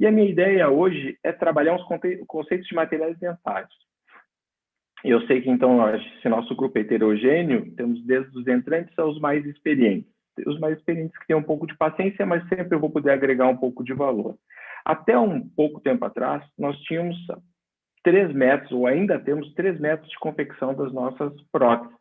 E a minha ideia hoje é trabalhar uns conceitos de materiais dentários. Eu sei que, então, esse nosso grupo é heterogêneo, temos desde os entrantes aos mais experientes. Os mais experientes que têm um pouco de paciência, mas sempre eu vou poder agregar um pouco de valor. Até um pouco tempo atrás, nós tínhamos 3 métodos, ou ainda temos 3 métodos de confecção das nossas próteses.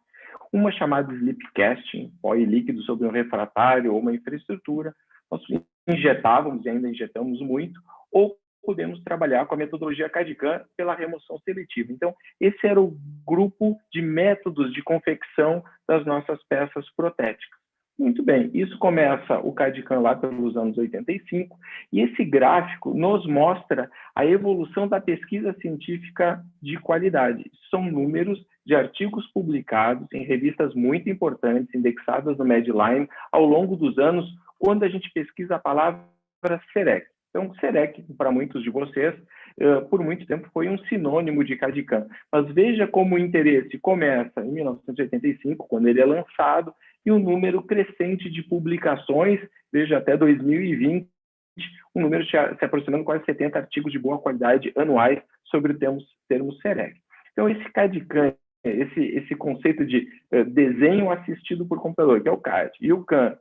Uma chamada slip casting, pó e líquido sobre um refratário ou uma infraestrutura. Nós injetávamos e ainda injetamos muito, ou podemos trabalhar com a metodologia CAD/CAM pela remoção seletiva. Então, esse era o grupo de métodos de confecção das nossas peças protéticas. Muito bem, isso começa o CAD/CAM lá pelos anos 85, e esse gráfico nos mostra a evolução da pesquisa científica de qualidade. São números de artigos publicados em revistas muito importantes, indexadas no Medline, ao longo dos anos, quando a gente pesquisa a palavra SEREC. Então, SEREC, para muitos de vocês, por muito tempo foi um sinônimo de CAD/CAM. Mas veja como o interesse começa em 1985, quando ele é lançado, e um número crescente de publicações, veja, até 2020, um número se aproximando quase 70 artigos de boa qualidade anuais sobre o termo SEREC. Então, esse CAD/CAM, esse conceito de desenho assistido por computador, que é o CAD, e o CAM,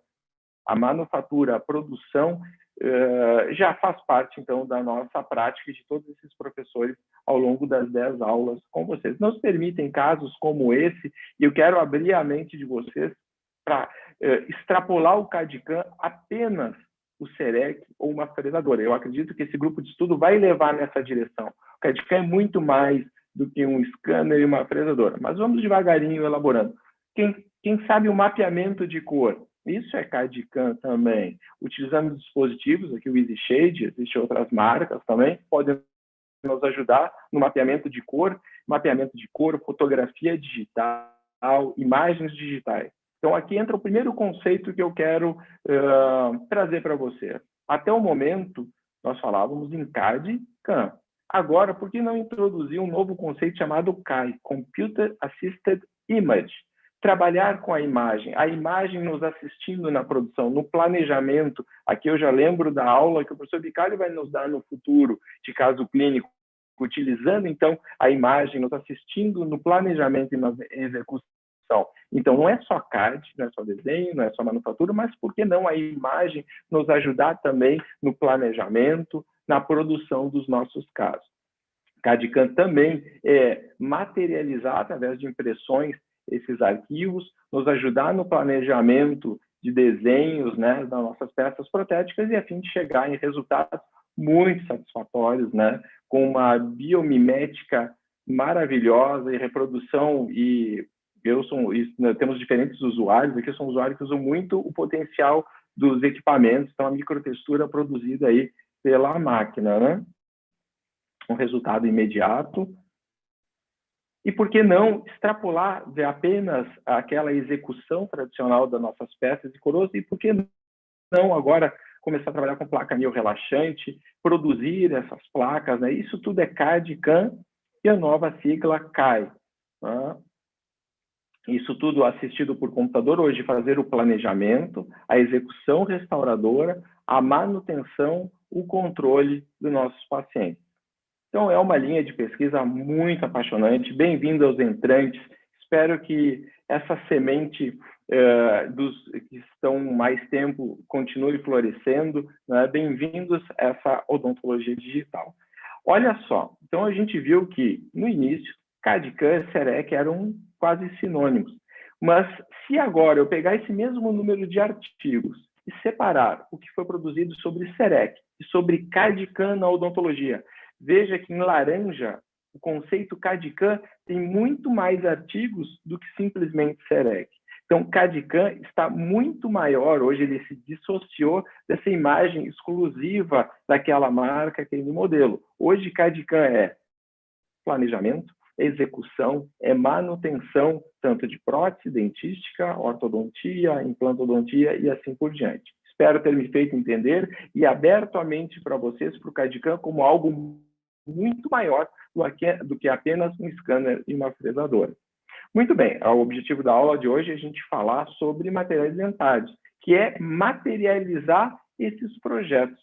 a manufatura, a produção, já faz parte, então, da nossa prática de todos esses professores ao longo das 10 aulas com vocês. Nos permitem casos como esse, e eu quero abrir a mente de vocês para extrapolar o CAD/CAM apenas o SEREC ou uma fresadora. Eu acredito que esse grupo de estudo vai levar nessa direção. O CAD/CAM é muito mais do que um scanner e uma fresadora. Mas vamos devagarinho elaborando. Quem sabe o mapeamento de cor? Isso é CAD/CAM também. Utilizamos dispositivos, aqui o EasyShade, existem outras marcas também, podem nos ajudar no mapeamento de cor, fotografia digital, imagens digitais. Então, aqui entra o primeiro conceito que eu quero trazer para você. Até o momento, nós falávamos em CAD/CAM. Agora, por que não introduzir um novo conceito chamado CAI, Computer Assisted Image? Trabalhar com a imagem nos assistindo na produção, no planejamento. Aqui eu já lembro da aula que o professor Bicalho vai nos dar no futuro, de caso clínico, utilizando, então, a imagem, nos assistindo no planejamento e na execução. Então, não é só CAD, não é só desenho, não é só manufatura, mas por que não a imagem nos ajudar também no planejamento, na produção dos nossos casos? CAD/CAM também é materializar através de impressões esses arquivos, nos ajudar no planejamento de desenhos, né, das nossas peças protéticas e a fim de chegar em resultados muito satisfatórios, né, com uma biomimética maravilhosa e reprodução. E temos diferentes usuários, aqui são usuários que usam muito o potencial dos equipamentos, então a microtextura produzida aí pela máquina, né? Um resultado imediato. E por que não extrapolar de apenas aquela execução tradicional das nossas peças de coroas, e por que não agora começar a trabalhar com placa anil relaxante, produzir essas placas, né? Isso tudo é CAD/CAM e a nova sigla CAI. Né? Isso tudo assistido por computador, hoje fazer o planejamento, a execução restauradora, a manutenção, o controle dos nossos pacientes. Então, é uma linha de pesquisa muito apaixonante. Bem-vindo aos entrantes. Espero que essa semente dos que estão mais tempo continue florescendo. Né? Bem-vindos a essa odontologia digital. Olha só, então a gente viu que, no início, CAD/CAM e SEREC eram quase sinônimos. Mas, se agora eu pegar esse mesmo número de artigos e separar o que foi produzido sobre SEREC e sobre CAD/CAM na odontologia, veja que em laranja, o conceito CAD/CAM tem muito mais artigos do que simplesmente SEREC. Então, CAD/CAM está muito maior. Hoje ele se dissociou dessa imagem exclusiva daquela marca, aquele modelo. Hoje, CAD/CAM é planejamento, execução, é manutenção, tanto de prótese dentística, ortodontia, implantodontia e assim por diante. Espero ter me feito entender e aberto a mente para vocês, para o CAD/CAM, como algo muito maior do que apenas um scanner e uma fresadora. Muito bem, o objetivo da aula de hoje é a gente falar sobre materiais dentários, que é materializar esses projetos.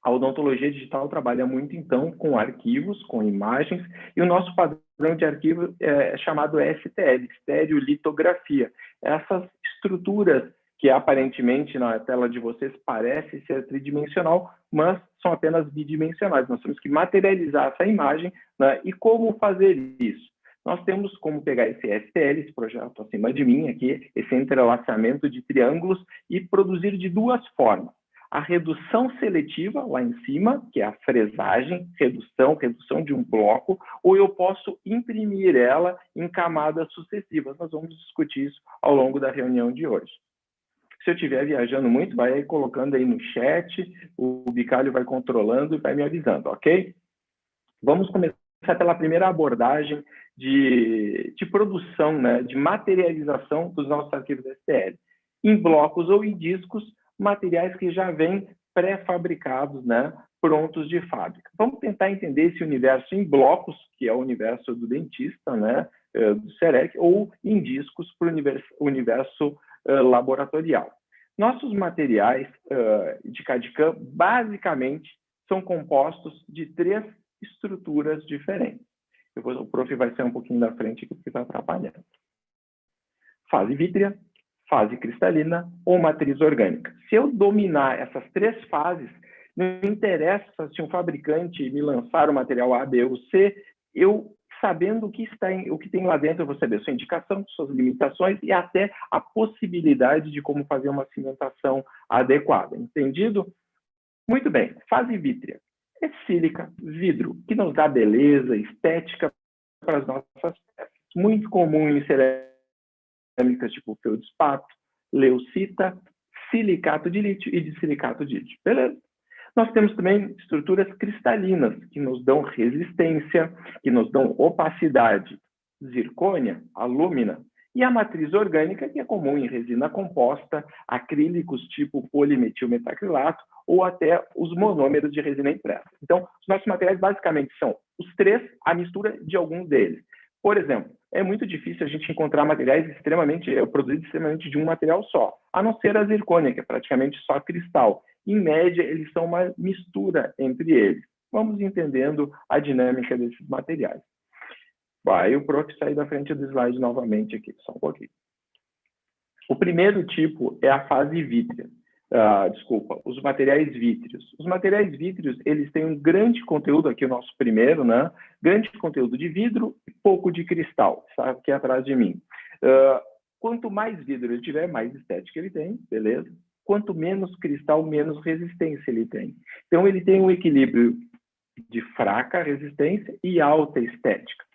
A odontologia digital trabalha muito, então, com arquivos, com imagens, e o nosso padrão de arquivo é chamado STL, estereolitografia. Essas estruturas que aparentemente na tela de vocês parece ser tridimensional, mas são apenas bidimensionais. Nós temos que materializar essa imagem, né? E como fazer isso? Nós temos como pegar esse STL, esse projeto acima de mim aqui, esse entrelaçamento de triângulos, e produzir de duas formas. A redução seletiva, lá em cima, que é a fresagem, redução de um bloco, ou eu posso imprimir ela em camadas sucessivas. Nós vamos discutir isso ao longo da reunião de hoje. Se eu estiver viajando muito, vai aí colocando aí no chat, o Bicalho vai controlando e vai me avisando, ok? Vamos começar pela primeira abordagem de produção, né, de materialização dos nossos arquivos STL. Em blocos ou em discos, materiais que já vêm pré-fabricados, né, prontos de fábrica. Vamos tentar entender esse universo em blocos, que é o universo do dentista, né, do SEREC, ou em discos para o universo laboratorial. Nossos materiais de CAD/CAM, basicamente, são compostos de 3 estruturas diferentes. O prof vai sair um pouquinho da frente aqui, porque está atrapalhando. Fase vítrea, fase cristalina ou matriz orgânica. Se eu dominar essas 3 fases, não interessa se um fabricante me lançar o material A, B ou C, eu, sabendo o que tem lá dentro, eu vou saber sua indicação, suas limitações e até a possibilidade de como fazer uma cimentação adequada. Entendido? Muito bem. Fase vítrea. É sílica, vidro, que nos dá beleza, estética para as nossas peças. Muito comum em cerâmicas tipo feldspato, leucita, silicato de lítio e disilicato de lítio. Beleza? Nós temos também estruturas cristalinas, que nos dão resistência, que nos dão opacidade, zircônia, alúmina, e a matriz orgânica, que é comum em resina composta, acrílicos tipo polimetilmetacrilato, ou até os monômeros de resina impressa. Então, os nossos materiais basicamente são os 3, a mistura de algum deles. Por exemplo, é muito difícil a gente encontrar materiais produzidos extremamente de um material só, a não ser a zircônia, que é praticamente só cristal. Em média, eles são uma mistura entre eles. Vamos entendendo a dinâmica desses materiais. Vai o prof sair da frente do slide novamente aqui, só um pouquinho. O primeiro tipo é a fase vítrea. Os materiais vítreos. Os materiais vítreos, eles têm um grande conteúdo, aqui o nosso primeiro, né? Grande conteúdo de vidro e pouco de cristal, está aqui atrás de mim. Quanto mais vidro ele tiver, mais estética ele tem, beleza? Quanto menos cristal, menos resistência ele tem. Então, ele tem um equilíbrio de fraca resistência e alta estética.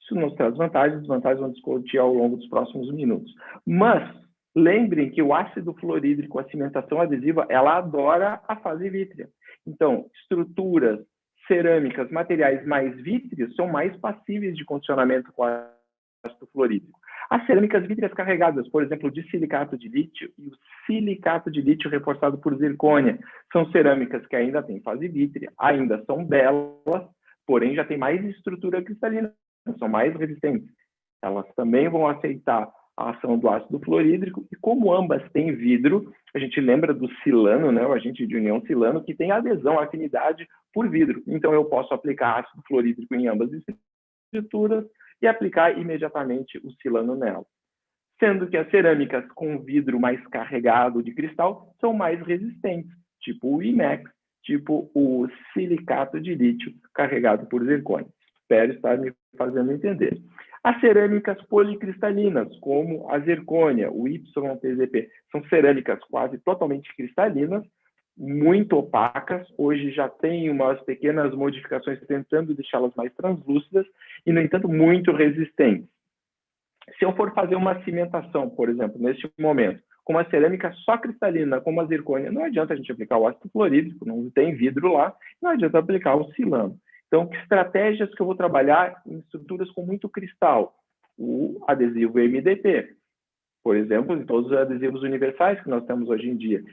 Isso nos traz vantagens, desvantagens vamos discutir ao longo dos próximos minutos. Mas, lembrem que o ácido fluorídrico, a cimentação adesiva, ela adora a fase vítrea. Então, estruturas, cerâmicas, materiais mais vítreos são mais passíveis de condicionamento com ácido fluorídrico. As cerâmicas vítreas carregadas, por exemplo, de silicato de lítio e o silicato de lítio reforçado por zircônia, são cerâmicas que ainda têm fase vítrea, ainda são belas, porém já tem mais estrutura cristalina, são mais resistentes. Elas também vão aceitar a ação do ácido fluorídrico, e como ambas têm vidro, a gente lembra do silano, né, o agente de união silano, que tem adesão, afinidade por vidro. Então, eu posso aplicar ácido fluorídrico em ambas as estruturas e aplicar imediatamente o silano nela. Sendo que as cerâmicas com vidro mais carregado de cristal são mais resistentes, tipo o IMEX, tipo o silicato de lítio carregado por zircônio. Espero estar me fazendo entender. As cerâmicas policristalinas, como a zircônia, o YTZP, são cerâmicas quase totalmente cristalinas, muito opacas. Hoje já tem umas pequenas modificações tentando deixá-las mais translúcidas e, no entanto, muito resistentes. Se eu for fazer uma cimentação, por exemplo, neste momento, com uma cerâmica só cristalina, como a zircônia, não adianta a gente aplicar o ácido fluorídrico, não tem vidro lá, não adianta aplicar o silano. Então, que estratégias que eu vou trabalhar em estruturas com muito cristal? O adesivo MDP, por exemplo, em todos os adesivos universais que nós temos hoje em dia.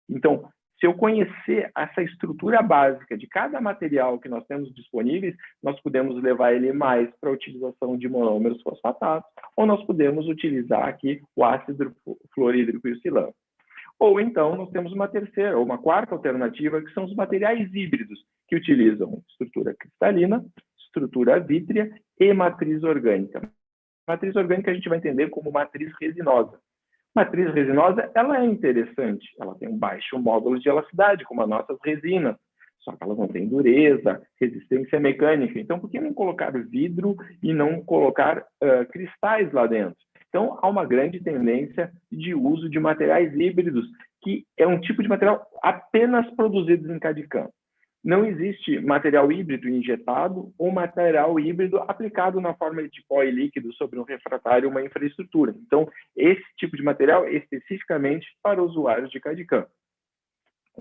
Então, se eu conhecer essa estrutura básica de cada material que nós temos disponíveis, nós podemos levar ele mais para a utilização de monômeros fosfatados, ou nós podemos utilizar aqui o ácido fluorídrico e o silano. Ou então nós temos uma terceira ou uma quarta alternativa, que são os materiais híbridos, que utilizam estrutura cristalina, estrutura vítrea e matriz orgânica. Matriz orgânica a gente vai entender como matriz resinosa. Matriz resinosa, ela é interessante, ela tem um baixo módulo de elasticidade, como as nossas resinas, só que elas não têm dureza, resistência mecânica. Então, por que não colocar vidro e não colocar cristais lá dentro? Então, há uma grande tendência de uso de materiais híbridos, que é um tipo de material apenas produzido em CAD/CAM. Não existe material híbrido injetado ou material híbrido aplicado na forma de pó e líquido sobre um refratário ou uma infraestrutura. Então, esse tipo de material é especificamente para usuários de CAD/CAM.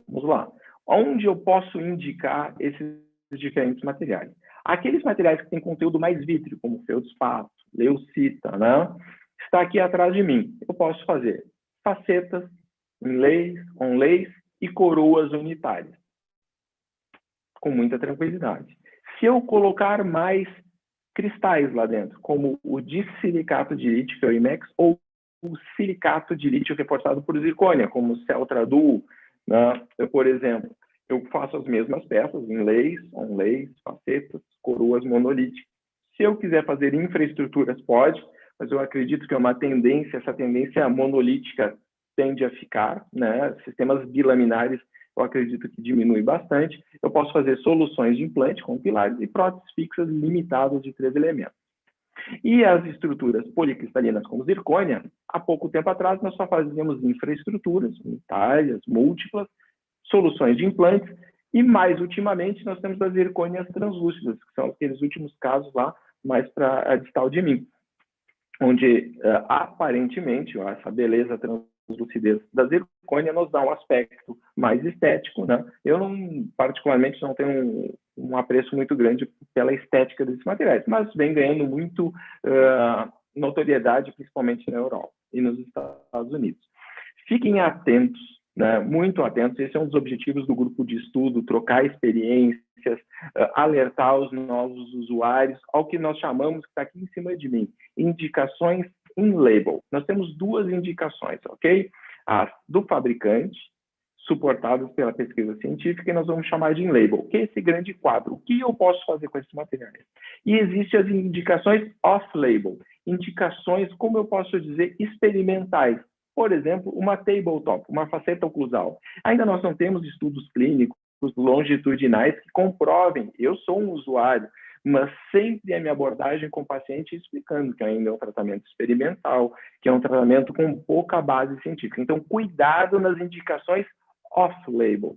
Vamos lá. Onde eu posso indicar esses diferentes materiais? Aqueles materiais que têm conteúdo mais vítreo, como feldspato, leucita, né? Está aqui atrás de mim. Eu posso fazer facetas, inlays, onlays e coroas unitárias, com muita tranquilidade. Se eu colocar mais cristais lá dentro, como o dissilicato de lítio, que é o IMEX, ou o silicato de lítio reforçado por zircônia, como o Celtra-Duo, né? Por exemplo, eu faço as mesmas peças, inlays, onlays, facetas, coroas monolíticas. Se eu quiser fazer infraestruturas, pode, mas eu acredito que é uma tendência, essa tendência monolítica tende a ficar, né? Sistemas bilaminares, eu acredito que diminui bastante. Eu posso fazer soluções de implante com pilares e próteses fixas limitadas de 3 elementos. E as estruturas policristalinas como zircônia, há pouco tempo atrás nós só fazíamos infraestruturas unitárias, múltiplas, soluções de implantes, e mais ultimamente nós temos as zircônias translúcidas, que são aqueles últimos casos lá, mais para a distal de mim, onde aparentemente essa beleza translucidez da zircônia nos dá um aspecto mais estético, né? Eu particularmente não tenho um apreço muito grande pela estética desses materiais, mas vem ganhando muito notoriedade, principalmente na Europa e nos Estados Unidos. Fiquem atentos, né? Muito atentos, esse é um dos objetivos do grupo de estudo, trocar experiências, alertar os novos usuários ao que nós chamamos, que está aqui em cima de mim, indicações in-label. Nós temos duas indicações, ok? As do fabricante, suportadas pela pesquisa científica, e nós vamos chamar de in-label, que é esse grande quadro. O que eu posso fazer com esses materiais? E existem as indicações off-label, indicações, como eu posso dizer, experimentais. Por exemplo, uma tabletop, uma faceta oclusal. Ainda nós não temos estudos clínicos longitudinais que comprovem, eu sou um usuário, mas sempre a minha abordagem com o paciente explicando que ainda é um tratamento experimental, que é um tratamento com pouca base científica. Então, cuidado nas indicações off-label.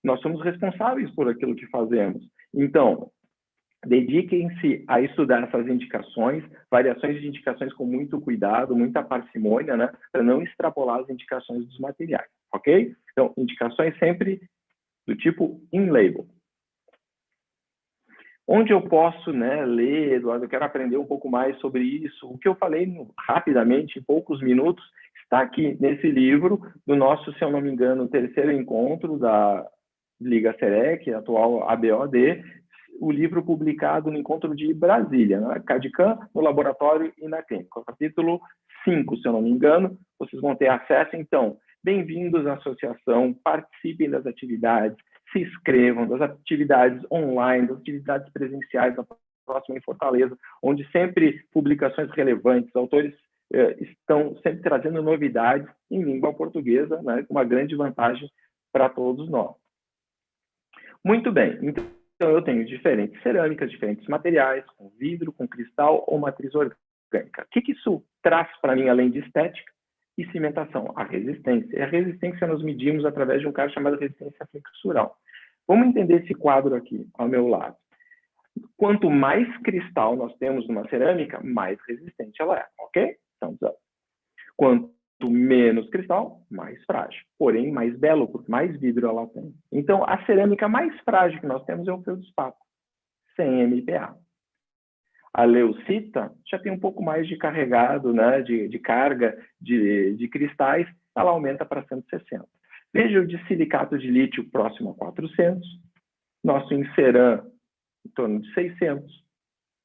Nós somos responsáveis por aquilo que fazemos. Então, dediquem-se a estudar essas indicações, variações de indicações com muito cuidado, muita parcimônia, né, para não extrapolar as indicações dos materiais, ok? Então, indicações sempre do tipo in-label. Onde eu posso, né, ler, Eduardo, eu quero aprender um pouco mais sobre isso. O que eu falei rapidamente, em poucos minutos, está aqui nesse livro, do nosso, se eu não me engano, terceiro encontro da Liga Serec, atual ABOD, o livro publicado no encontro de Brasília, né? CAD/CAM no laboratório e na clínica. O capítulo 5, se eu não me engano, vocês vão ter acesso. Então, bem-vindos à associação, participem das atividades, se inscrevam das atividades online, das atividades presenciais da próxima em Fortaleza, onde sempre publicações relevantes, autores estão sempre trazendo novidades em língua portuguesa, né, com uma grande vantagem para todos nós. Muito bem, então eu tenho diferentes cerâmicas, diferentes materiais, com vidro, com cristal ou matriz orgânica. O que isso traz para mim, além de estética e cimentação? A resistência. E a resistência nós medimos através de um cara chamado resistência flexural. Vamos entender esse quadro aqui, ao meu lado. Quanto mais cristal nós temos numa cerâmica, mais resistente ela é, ok? Então, quanto menos cristal, mais frágil. Porém, mais belo, porque mais vidro ela tem. Então, a cerâmica mais frágil que nós temos é o feldspato, 100 MPa. A leucita já tem um pouco mais de carregado, né, de carga de cristais, ela aumenta para 160. Veja o de silicato de lítio próximo a 400, nosso Inceram em torno de 600,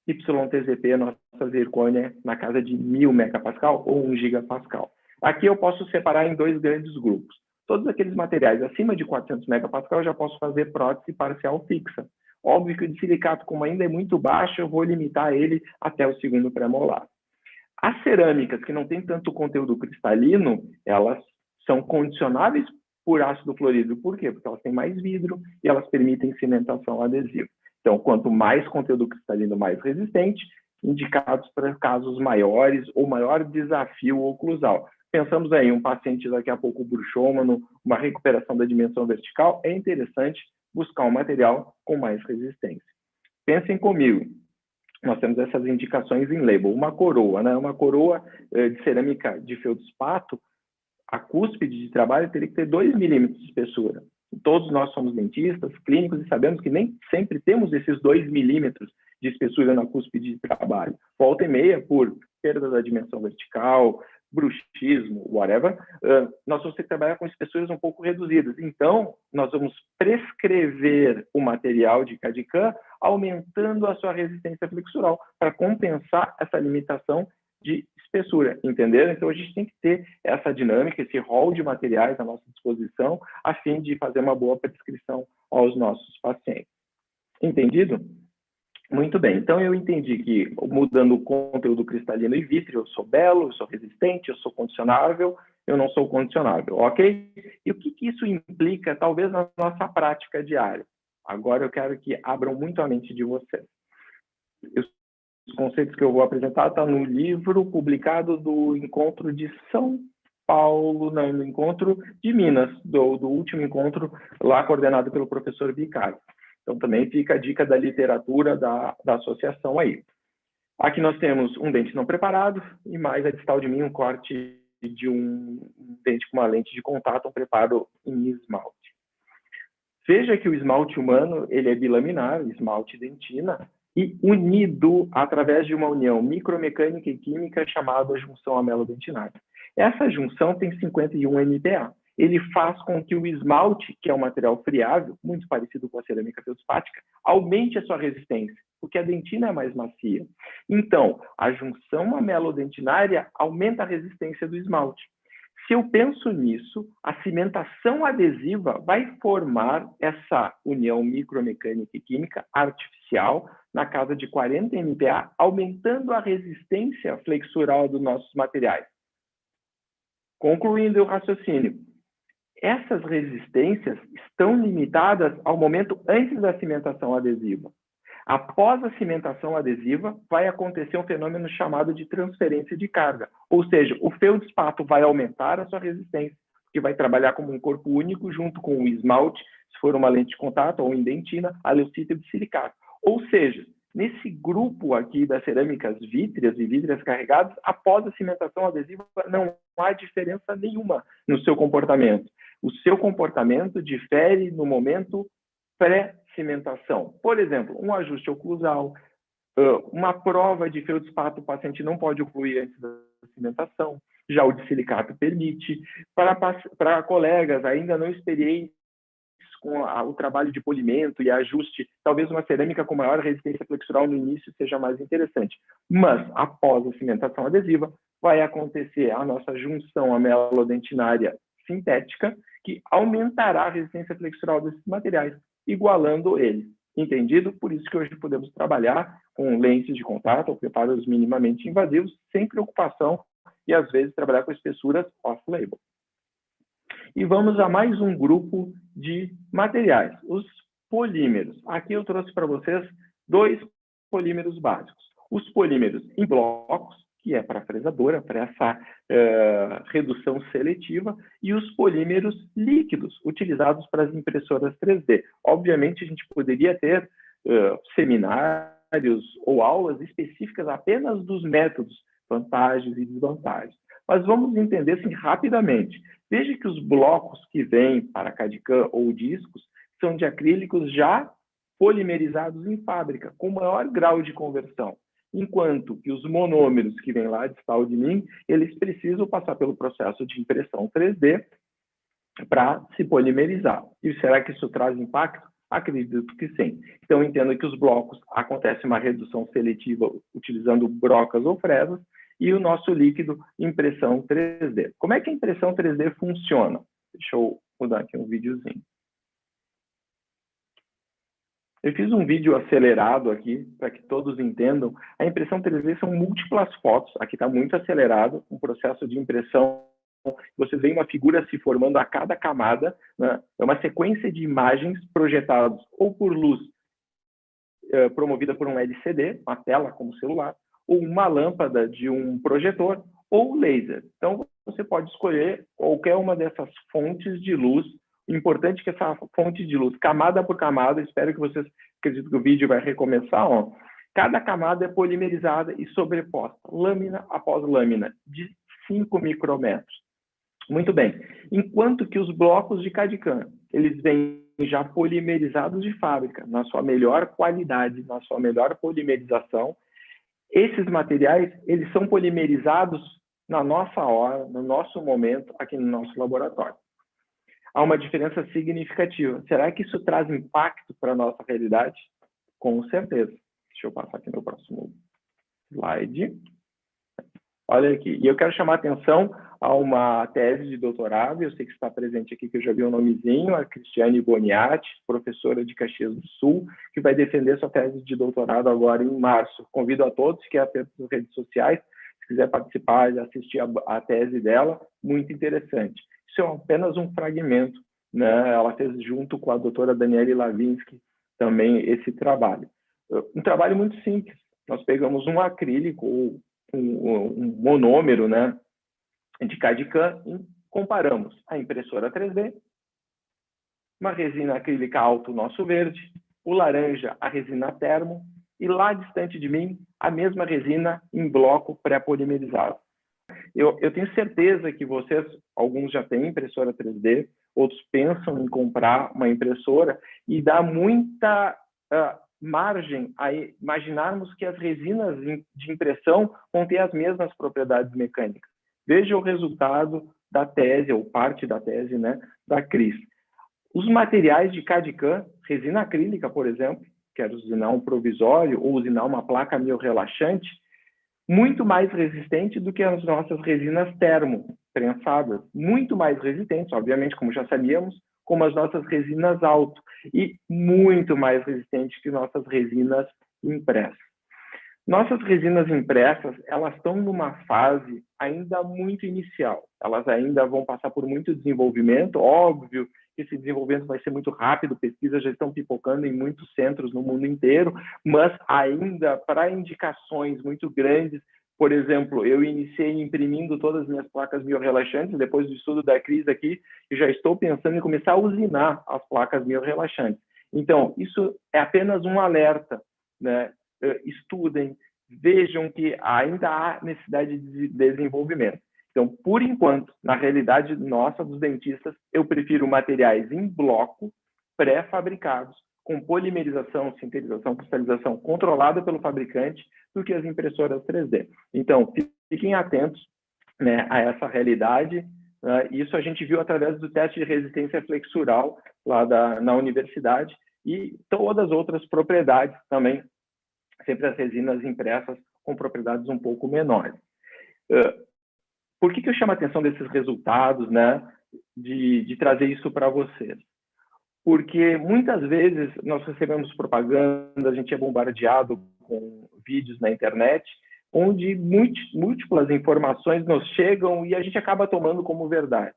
YTZP, nossa zircônia, na casa de 1000 megapascal ou 1 gigapascal. Aqui eu posso separar em dois grandes grupos. Todos aqueles materiais acima de 400 megapascal eu já posso fazer prótese parcial fixa. Óbvio que o de silicato, como ainda é muito baixo, eu vou limitar ele até o segundo pré-molar. As cerâmicas que não têm tanto conteúdo cristalino, elas são condicionáveis por ácido fluorídrico. Por quê? Porque elas têm mais vidro e elas permitem cimentação adesiva. Então, quanto mais conteúdo cristalino, mais resistente, indicados para casos maiores ou maior desafio oclusal. Pensamos aí, um paciente daqui a pouco bruxômano, uma recuperação da dimensão vertical, é interessante buscar um material com mais resistência. Pensem comigo, nós temos essas indicações em label. Uma coroa, né? Uma coroa de cerâmica de feldspato, a cúspide de trabalho teria que ter 2 milímetros de espessura. Todos nós somos dentistas, clínicos, e sabemos que nem sempre temos esses 2 milímetros de espessura na cúspide de trabalho. Volta e meia, por perda da dimensão vertical, bruxismo, whatever, nós vamos ter que trabalhar com espessuras um pouco reduzidas. Então, nós vamos prescrever o material de CAD/CAM, aumentando a sua resistência flexural, para compensar essa limitação de espessura, entenderam? Então, a gente tem que ter essa dinâmica, esse rol de materiais à nossa disposição, a fim de fazer uma boa prescrição aos nossos pacientes. Entendido? Muito bem, então eu entendi que, mudando o conteúdo cristalino e vítreo, eu sou belo, eu sou resistente, eu sou condicionável, eu não sou condicionável, ok? E o que isso implica, talvez, na nossa prática diária? Agora eu quero que abram muito a mente de vocês. Os conceitos que eu vou apresentar estão no livro publicado do Encontro de São Paulo, não, no Encontro de Minas, do último encontro lá coordenado pelo professor Vicário. Então, também fica a dica da literatura da associação aí. Aqui nós temos um dente não preparado e mais a distal de mim um corte de um dente com uma lente de contato, um preparo em esmalte. Veja que o esmalte humano ele é bilaminar, esmalte e dentina, e unido através de uma união micromecânica e química chamada junção amelodentinária. Essa junção tem 51 MPa. Ele faz com que o esmalte, que é um material friável, muito parecido com a cerâmica feldspática, aumente a sua resistência, porque a dentina é mais macia. Então, a junção amelodentinária aumenta a resistência do esmalte. Se eu penso nisso, a cimentação adesiva vai formar essa união micromecânica e química artificial na casa de 40 MPa, aumentando a resistência flexural dos nossos materiais. Concluindo o raciocínio, essas resistências estão limitadas ao momento antes da cimentação adesiva. Após a cimentação adesiva, vai acontecer um fenômeno chamado de transferência de carga. Ou seja, o feldspato vai aumentar a sua resistência, que vai trabalhar como um corpo único junto com o esmalte, se for uma lente de contato, ou em dentina, a leucita de silicato. Ou seja, nesse grupo aqui das cerâmicas vítreas e vítreas carregadas, após a cimentação adesiva, não há diferença nenhuma no seu comportamento. O seu comportamento difere no momento pré-cimentação. Por exemplo, um ajuste oclusal, uma prova de feldespato, o paciente não pode ocluir antes da cimentação, já o de silicato permite. Para colegas ainda não experientes com o trabalho de polimento e ajuste, talvez uma cerâmica com maior resistência flexural no início seja mais interessante. Mas, após a cimentação adesiva, vai acontecer a nossa junção amelodentinária sintética, que aumentará a resistência flexural desses materiais, igualando eles. Entendido? Por isso que hoje podemos trabalhar com lentes de contato ou preparos minimamente invasivos, sem preocupação, e às vezes trabalhar com espessuras off-label. E vamos a mais um grupo de materiais, os polímeros. Aqui eu trouxe para vocês 2 polímeros básicos. Os polímeros em blocos, que é para a fresadora, para essa redução seletiva, e os polímeros líquidos, utilizados para as impressoras 3D. Obviamente, a gente poderia ter seminários ou aulas específicas apenas dos métodos, vantagens e desvantagens. Mas vamos entender assim rapidamente. Veja que os blocos que vêm para CAD/CAM ou discos são de acrílicos já polimerizados em fábrica, com maior grau de conversão. Enquanto que os monômeros que vêm lá de distal de mim, eles precisam passar pelo processo de impressão 3D para se polimerizar. E será que isso traz impacto? Acredito que sim. Então, entendo que os blocos acontece uma redução seletiva utilizando brocas ou fresas, e o nosso líquido, impressão 3D. Como é que a impressão 3D funciona? Deixa eu Vou dar aqui um videozinho. Eu fiz um vídeo acelerado aqui, para que todos entendam. A impressão 3D são múltiplas fotos. Aqui está muito acelerado, um processo de impressão. Você vê uma figura se formando a cada camada, né? É uma sequência de imagens projetadas ou por luz promovida por um LCD, uma tela como celular, ou uma lâmpada de um projetor, ou laser. Então, você pode escolher qualquer uma dessas fontes de luz. O importante é que essa fonte de luz, camada por camada, espero que vocês, acredito que o vídeo vai recomeçar, ó, cada camada é polimerizada e sobreposta, lâmina após lâmina, de 5 micrômetros. Muito bem. Enquanto que os blocos de CAD/CAM, eles vêm já polimerizados de fábrica, na sua melhor qualidade, na sua melhor polimerização. Esses materiais, eles são polimerizados na nossa hora, no nosso momento, aqui no nosso laboratório. Há uma diferença significativa. Será que isso traz impacto para a nossa realidade? Com certeza. Deixa eu passar aqui no próximo slide. Olha aqui. E eu quero chamar a atenção a uma tese de doutorado. Eu sei que está presente aqui, que eu já vi o nomezinho, a Cristiane Boniati, professora de Caxias do Sul, que vai defender sua tese de doutorado agora em março. Convido a todos que apertem as redes sociais, se quiser participar e assistir a tese dela, muito interessante. Isso é apenas um fragmento, né? Ela fez junto com a doutora Daniele Lavinsky também esse trabalho. Um trabalho muito simples. Nós pegamos um acrílico ou um monômero, né, de CAD/CAM e comparamos a impressora 3D, uma resina acrílica alto nosso verde, o laranja a resina termo e lá distante de mim a mesma resina em bloco pré-polimerizado. Eu tenho certeza que vocês, alguns já têm impressora 3D, outros pensam em comprar uma impressora e dá muita margem a imaginarmos que as resinas de impressão vão ter as mesmas propriedades mecânicas. Veja o resultado da tese, ou parte da tese, né, da Cris. Os materiais de CAD/CAM, resina acrílica, por exemplo, quero usinar um provisório ou usinar uma placa miorrelaxante, muito mais resistente do que as nossas resinas termo, prensadas, muito mais resistentes, obviamente, como já sabíamos, como as nossas resinas alto, e muito mais resistentes que nossas resinas impressas. Nossas resinas impressas, elas estão numa fase ainda muito inicial, elas ainda vão passar por muito desenvolvimento, óbvio que esse desenvolvimento vai ser muito rápido, pesquisas já estão pipocando em muitos centros no mundo inteiro, mas ainda para indicações muito grandes. Por exemplo, eu iniciei imprimindo todas as minhas placas miorrelaxantes, depois do estudo da Cris aqui, e já estou pensando em começar a usinar as placas miorrelaxantes. Então, isso é apenas um alerta, né? Estudem, vejam que ainda há necessidade de desenvolvimento. Então, por enquanto, na realidade nossa, dos dentistas, eu prefiro materiais em bloco, pré-fabricados, com polimerização, sintetização, cristalização controlada pelo fabricante, do que as impressoras 3D. Então, fiquem atentos, né, a essa realidade. Isso a gente viu através do teste de resistência flexural lá na universidade e todas as outras propriedades também, sempre as resinas impressas com propriedades um pouco menores. Por que eu chamo a atenção desses resultados, né, de trazer isso para vocês? Porque muitas vezes nós recebemos propaganda, a gente é bombardeado com vídeos na internet, onde múltiplas informações nos chegam e a gente acaba tomando como verdade.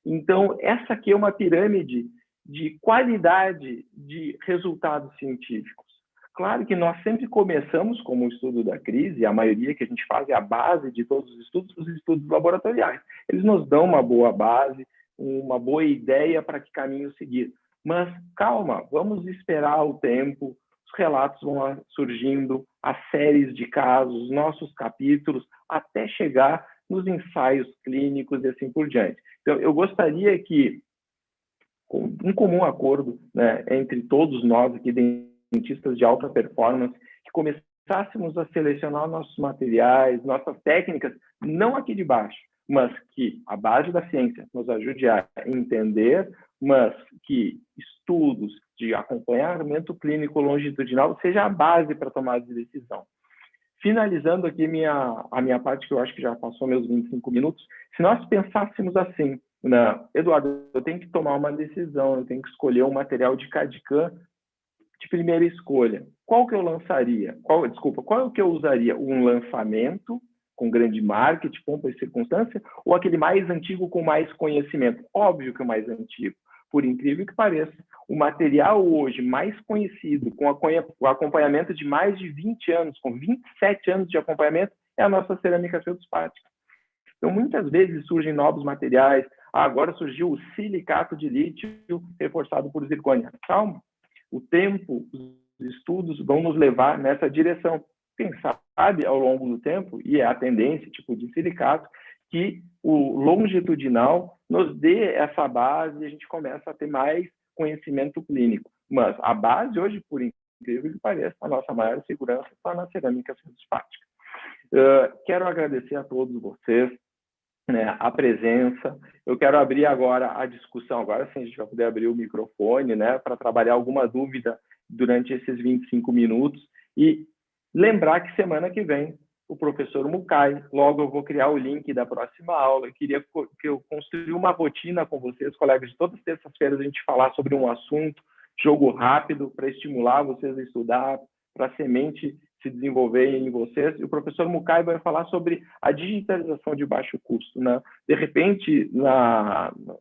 Então, essa aqui é uma pirâmide de qualidade de resultados científicos. Claro que nós sempre começamos, como o estudo da crise, e a maioria que a gente faz é a base de todos os estudos laboratoriais. Eles nos dão uma boa base, uma boa ideia para que caminho seguir. Mas calma, vamos esperar o tempo, os relatos vão surgindo, as séries de casos, nossos capítulos, até chegar nos ensaios clínicos e assim por diante. Então, eu gostaria que, com um comum acordo, né, entre todos nós aqui, dentistas de alta performance, que começássemos a selecionar nossos materiais, nossas técnicas, não aqui de baixo, mas que a base da ciência nos ajude a entender, mas que estudos de acompanhamento clínico longitudinal seja a base para tomar de decisão. Finalizando aqui a minha parte, que eu acho que já passou meus 25 minutos, se nós pensássemos assim, Eduardo, eu tenho que tomar uma decisão, eu tenho que escolher um material de CAD/CAM de primeira escolha. Qual que eu lançaria? Qual que eu usaria? Um lançamento com grande marketing, pompa e circunstância, ou aquele mais antigo com mais conhecimento? Óbvio que o mais antigo. Por incrível que pareça, o material hoje mais conhecido, com o acompanhamento de mais de 20 anos, com 27 anos de acompanhamento, é a nossa cerâmica feldspática. Então, muitas vezes surgem novos materiais. Agora surgiu o silicato de lítio reforçado por zircônia. Calma, o tempo, os estudos vão nos levar nessa direção. Quem sabe, ao longo do tempo, e é a tendência, tipo de silicato, que o longitudinal nos dê essa base e a gente começa a ter mais conhecimento clínico. Mas a base hoje, por incrível que pareça, a nossa maior segurança está na cerâmica feldspática. Quero agradecer a todos vocês, né, a presença. Eu quero abrir agora a discussão, agora sim a gente vai poder abrir o microfone, né, para trabalhar alguma dúvida durante esses 25 minutos e lembrar que semana que vem o professor Mukai, logo eu vou criar o link da próxima aula. Eu queria que eu construísse uma rotina com vocês, colegas, de todas as terças-feiras a gente falar sobre um assunto, jogo rápido, para estimular vocês a estudar, para a semente se desenvolver em vocês. E o professor Mukai vai falar sobre a digitalização de baixo custo, né? De repente, no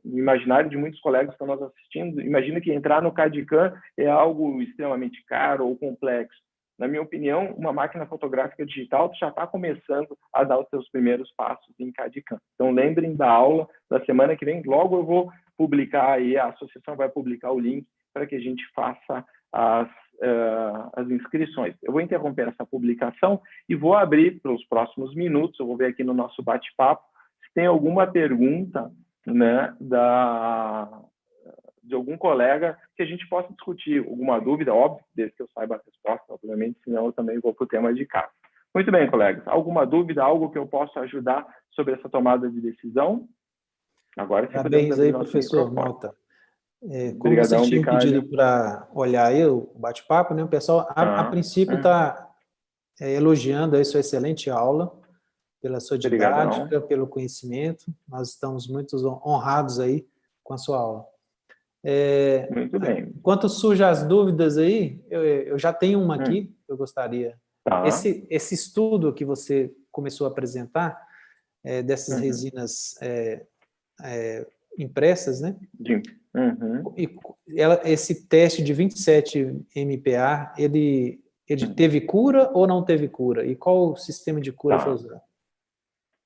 imaginário de muitos colegas que estão nos assistindo, imagina que entrar no CAD/CAM é algo extremamente caro ou complexo. Na minha opinião, uma máquina fotográfica digital já está começando a dar os seus primeiros passos em CAD/CAM. Então, lembrem da aula da semana que vem. Logo eu vou publicar aí, a associação vai publicar o link para que a gente faça as inscrições. Eu vou interromper essa publicação e vou abrir para os próximos minutos. Eu vou ver aqui no nosso bate-papo se tem alguma pergunta, né, de algum colega que a gente possa discutir, alguma dúvida, óbvio, desde que eu saiba a resposta, obviamente, senão eu também vou para o tema de casa. Muito bem, colegas. Alguma dúvida, algo que eu possa ajudar sobre essa tomada de decisão? Agora sim. Parabéns aí, professor Malta. Como Obrigadão, vocês tinham Bicalho. pedido para olhar aí o bate-papo, né? O pessoal, a princípio, está elogiando aí sua excelente aula, pela sua didática, Obrigadão. pelo conhecimento. Nós estamos muito honrados aí com a sua aula. Muito bem. Enquanto surgem as dúvidas aí, eu já tenho uma aqui que eu gostaria. Tá. Esse estudo que você começou a apresentar, dessas resinas impressas, né? Esse teste de 27 MPa, ele teve cura ou não teve cura? E qual o sistema de cura foi usado?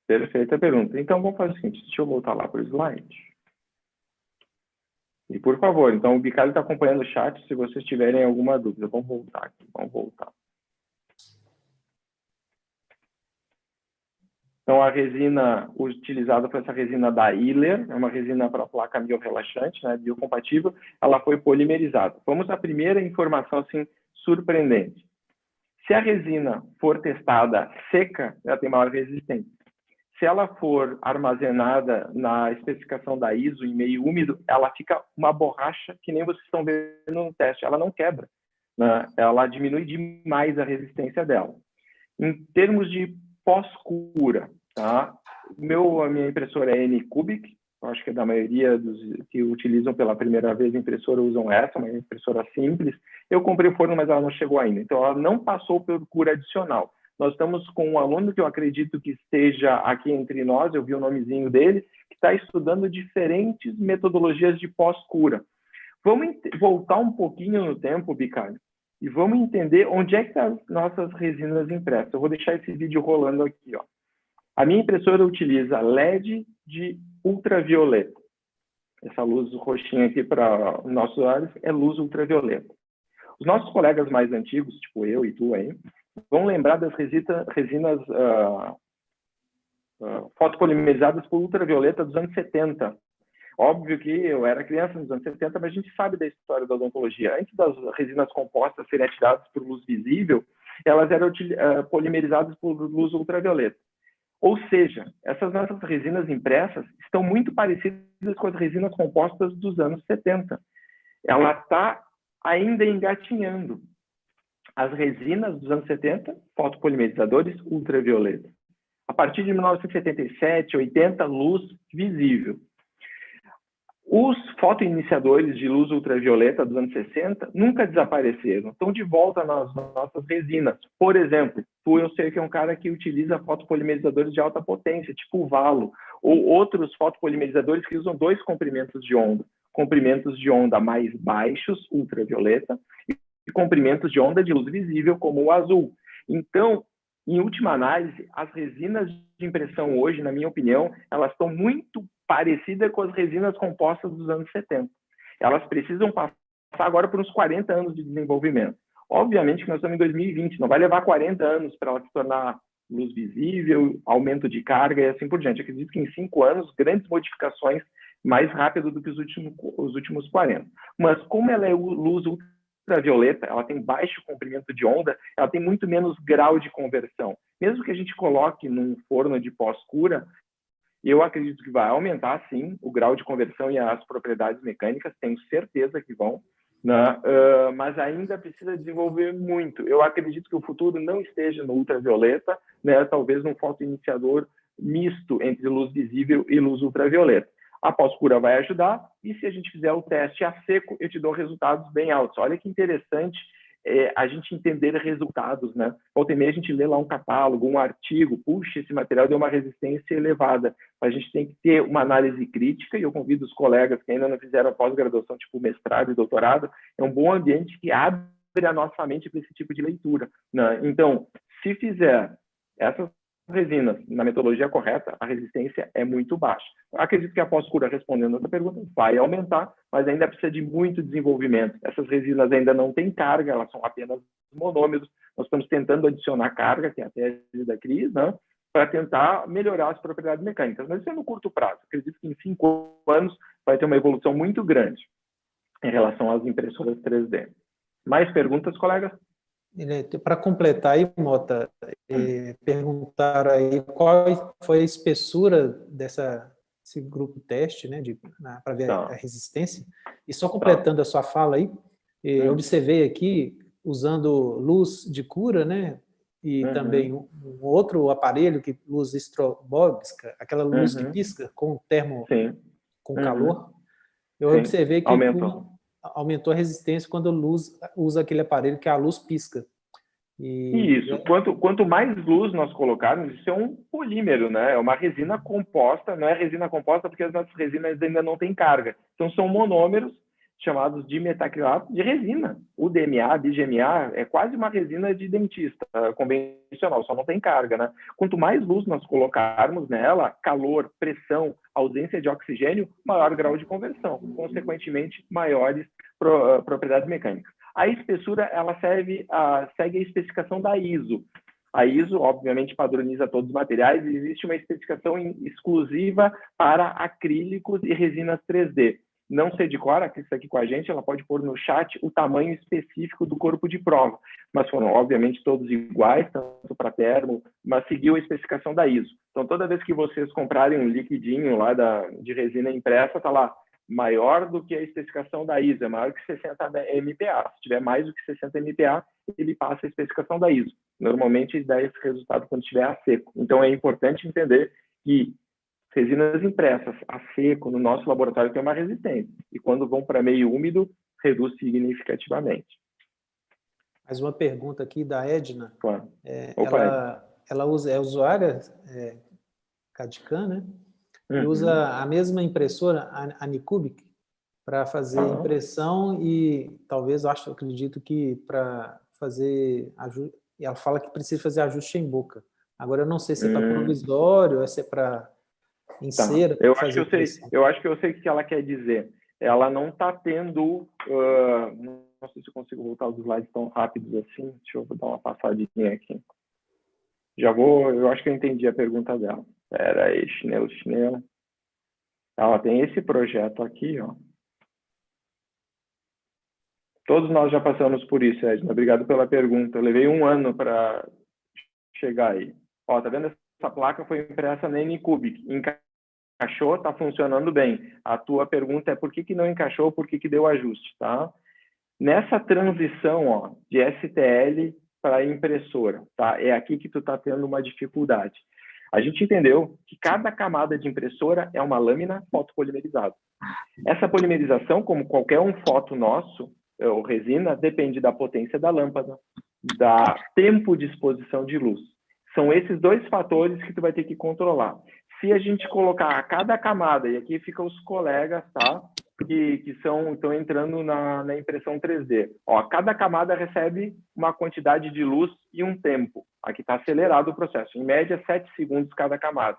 Perfeita pergunta. Então, vamos fazer o seguinte, deixa eu voltar lá para o slide. E, por favor, então, o Bicalho está acompanhando o chat, se vocês tiverem alguma dúvida. Vamos voltar aqui, vamos voltar. Então, a resina utilizada foi essa resina da Iller, é uma resina para placa biorrelaxante, né, biocompatível, ela foi polimerizada. Vamos à primeira informação, assim, surpreendente. Se a resina for testada seca, ela tem maior resistência. Se ela for armazenada na especificação da ISO em meio úmido, ela fica uma borracha que nem vocês estão vendo no teste, ela não quebra, né? Ela diminui demais a resistência dela. Em termos de pós-cura, tá? A minha impressora é N-Cubic, acho que da maioria dos que utilizam pela primeira vez a impressora usam essa, uma impressora simples. Eu comprei o forno, mas ela não chegou ainda, então ela não passou por cura adicional. Nós estamos com um aluno que eu acredito que esteja aqui entre nós, eu vi o nomezinho dele, que está estudando diferentes metodologias de pós-cura. Vamos voltar um pouquinho no tempo, Bicalho, e vamos entender onde é que estão as nossas resinas impressas. Eu vou deixar esse vídeo rolando aqui, ó. A minha impressora utiliza LED de ultravioleta. Essa luz roxinha aqui para os nossos olhos é luz ultravioleta. Os nossos colegas mais antigos, tipo eu e tu aí, vão lembrar das resinas fotopolimerizadas por ultravioleta dos anos 70. Óbvio que eu era criança nos anos 70, mas a gente sabe da história da odontologia. Antes das resinas compostas serem atiradas por luz visível, elas eram polimerizadas por luz ultravioleta. Ou seja, essas nossas resinas impressas estão muito parecidas com as resinas compostas dos anos 70. Ela está ainda engatinhando. As resinas dos anos 70, fotopolimerizadores ultravioleta. A partir de 1977, 80, luz visível. Os fotoiniciadores de luz ultravioleta dos anos 60 nunca desapareceram, estão de volta nas nossas resinas. Por exemplo, eu sei que é um cara que utiliza fotopolimerizadores de alta potência, tipo o Valo, ou outros fotopolimerizadores que usam 2 comprimentos de onda mais baixos, ultravioleta, e comprimentos de onda de luz visível, como o azul. Então, em última análise, as resinas de impressão hoje, na minha opinião, elas estão muito parecidas com as resinas compostas dos anos 70. Elas precisam passar agora por uns 40 anos de desenvolvimento. Obviamente que nós estamos em 2020, não vai levar 40 anos para ela se tornar luz visível, aumento de carga e assim por diante. Eu acredito que em 5 anos, grandes modificações mais rápido do que os últimos 40. Mas como ela é luz ultravioleta, ela tem baixo comprimento de onda, ela tem muito menos grau de conversão. Mesmo que a gente coloque num forno de pós-cura, eu acredito que vai aumentar, sim, o grau de conversão e as propriedades mecânicas, tenho certeza que vão, né? Mas ainda precisa desenvolver muito. Eu acredito que o futuro não esteja no ultravioleta, né? Talvez num fotoiniciador misto entre luz visível e luz ultravioleta. A pós-cura vai ajudar, e se a gente fizer o teste a seco, eu te dou resultados bem altos. Olha que interessante a gente entender resultados, né? Volta e meia a gente lê lá um catálogo, um artigo, puxa, esse material deu uma resistência elevada. A gente tem que ter uma análise crítica, e eu convido os colegas que ainda não fizeram a pós-graduação, tipo mestrado e doutorado, é um bom ambiente que abre a nossa mente para esse tipo de leitura, né? Então, se fizer essas resinas na metodologia correta, a resistência é muito baixa. Acredito que a pós-cura, respondendo a outra pergunta, vai aumentar, mas ainda precisa de muito desenvolvimento. Essas resinas ainda não têm carga, elas são apenas monômeros. Nós estamos tentando adicionar carga, que é a tese da Cris, né, para tentar melhorar as propriedades mecânicas. Mas isso é no curto prazo. Acredito que em 5 anos vai ter uma evolução muito grande em relação às impressoras 3D. Mais perguntas, colegas? Para completar aí, Mota, perguntaram aí qual foi a espessura desse grupo teste, né, para ver a resistência. E só completando a sua fala aí, eu observei aqui, usando luz de cura, né, e também um outro aparelho, luz estrobóbica, aquela luz que pisca com com calor, eu observei que aumentou a resistência quando a luz usa aquele aparelho que a luz pisca. Isso. Quanto mais luz nós colocarmos, isso é um polímero, né? É uma resina composta, não é resina composta porque as nossas resinas ainda não têm carga. Então, são monômeros chamados de metacrilato de resina. O DMA, BGMA, é quase uma resina de dentista convencional, só não tem carga, né? Quanto mais luz nós colocarmos nela, calor, pressão, ausência de oxigênio, maior grau de conversão, consequentemente, maiores propriedades mecânicas. A espessura, ela segue a especificação da ISO. A ISO, obviamente, padroniza todos os materiais e existe uma especificação exclusiva para acrílicos e resinas 3D. Não sei de cor, a Cris está aqui com a gente, ela pode pôr no chat o tamanho específico do corpo de prova. Mas foram, obviamente, todos iguais, tanto para termo, mas seguiu a especificação da ISO. Então, toda vez que vocês comprarem um liquidinho lá de resina impressa, está lá, maior do que a especificação da ISO, é maior que 60 MPa. Se tiver mais do que 60 MPa, ele passa a especificação da ISO. Normalmente, dá esse resultado quando estiver a seco. Então, é importante entender que resinas impressas a seco no nosso laboratório tem uma resistência. E quando vão para meio úmido, reduz significativamente. Mais uma pergunta aqui da Edna. Claro. Ela é usuária CAD/CAM, né? E usa a mesma impressora, a Anycubic, para fazer impressão e talvez, acredito que para fazer ajuste, ela fala que precisa fazer ajuste em boca. Agora eu não sei se é para provisório, se é para em cera. Eu acho que eu sei o que ela quer dizer. Ela não está tendo, não sei se eu consigo voltar os slides tão rápidos assim. Deixa eu dar uma passadinha aqui. Eu acho que eu entendi a pergunta dela. Espera aí, chinelo. Ela tem esse projeto aqui, ó. Todos nós já passamos por isso, Edna. Obrigado pela pergunta. Eu levei 1 ano para chegar aí. Ó, tá vendo? Essa placa foi impressa na Anycubic. Encaixou, está funcionando bem. A tua pergunta é por que não encaixou, por que deu ajuste, tá? Nessa transição, ó, de STL para impressora, tá? É aqui que tu está tendo uma dificuldade. A gente entendeu que cada camada de impressora é uma lâmina fotopolimerizada. Essa polimerização, como qualquer um foto nosso, ou resina, depende da potência da lâmpada, da tempo de exposição de luz. São esses dois fatores que tu vai ter que controlar. Se a gente colocar a cada camada, e aqui ficam os colegas, tá? Que estão entrando na impressão 3D. Ó, cada camada recebe uma quantidade de luz e um tempo. Aqui está acelerado o processo. Em média, 7 segundos cada camada.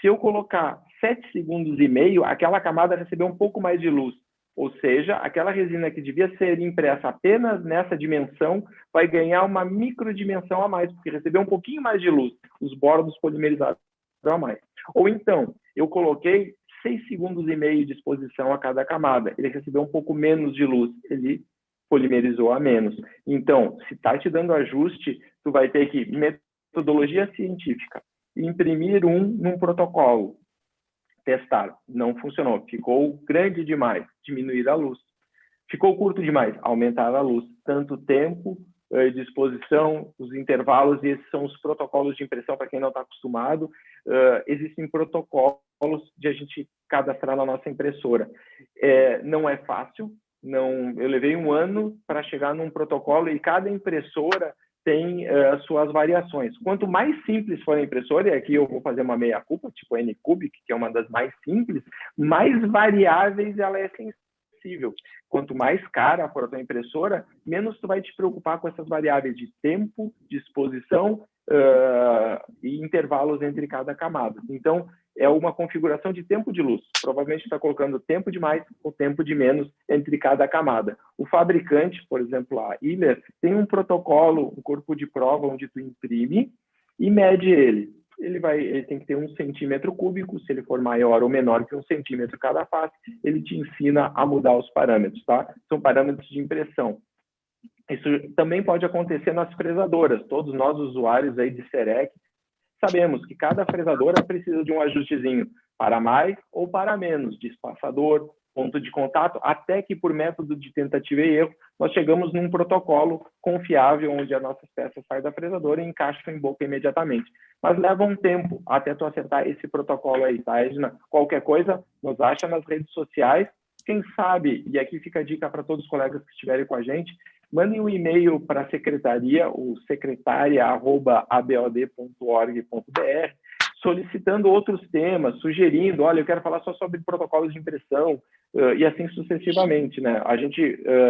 Se eu colocar 7 segundos e meio, aquela camada recebeu um pouco mais de luz. Ou seja, aquela resina que devia ser impressa apenas nessa dimensão vai ganhar uma microdimensão a mais, porque recebeu um pouquinho mais de luz. Os bordos polimerizados a mais. Ou então, eu coloquei 6 segundos e meio de exposição a cada camada. Ele recebeu um pouco menos de luz. Ele polimerizou a menos. Então, se está te dando ajuste, tu vai ter que, metodologia científica, imprimir num protocolo. Testar, não funcionou, ficou grande demais, diminuir a luz. Ficou curto demais, aumentar a luz. Tanto tempo de exposição, os intervalos, e esses são os protocolos de impressão, para quem não está acostumado. Existem protocolos de a gente cadastrar na nossa impressora. Não é fácil, eu levei um ano para chegar num protocolo, e cada impressora tem as suas variações. Quanto mais simples for a impressora, e aqui eu vou fazer uma meia-culpa, tipo a N-Cubic, que é uma das mais simples, mais variáveis ela é sensível. Quanto mais cara for a tua impressora, menos tu vai te preocupar com essas variáveis de tempo, de exposição e intervalos entre cada camada. Então, é uma configuração de tempo de luz. Provavelmente está colocando tempo de mais ou tempo de menos entre cada camada. O fabricante, por exemplo, a Hiller, tem um protocolo, um corpo de prova onde tu imprime e mede ele. Ele tem que ter 1 centímetro cúbico, se ele for maior ou menor que 1 centímetro cada face, ele te ensina a mudar os parâmetros, tá? São parâmetros de impressão. Isso também pode acontecer nas fresadoras. Todos nós, usuários aí de Serec, sabemos que cada fresadora precisa de um ajustezinho para mais ou para menos, de espaçador, ponto de contato, até que por método de tentativa e erro, nós chegamos num protocolo confiável, onde as nossas peças saem da fresadora e encaixam em boca imediatamente. Mas leva um tempo até tu acertar esse protocolo aí, tá, Edna? Qualquer coisa, nos acha nas redes sociais. Quem sabe, e aqui fica a dica para todos os colegas que estiverem com a gente, mandem um e-mail para a secretaria, o secretaria@abod.org.br, solicitando outros temas, sugerindo, olha, eu quero falar só sobre protocolos de impressão, e assim sucessivamente, né? A gente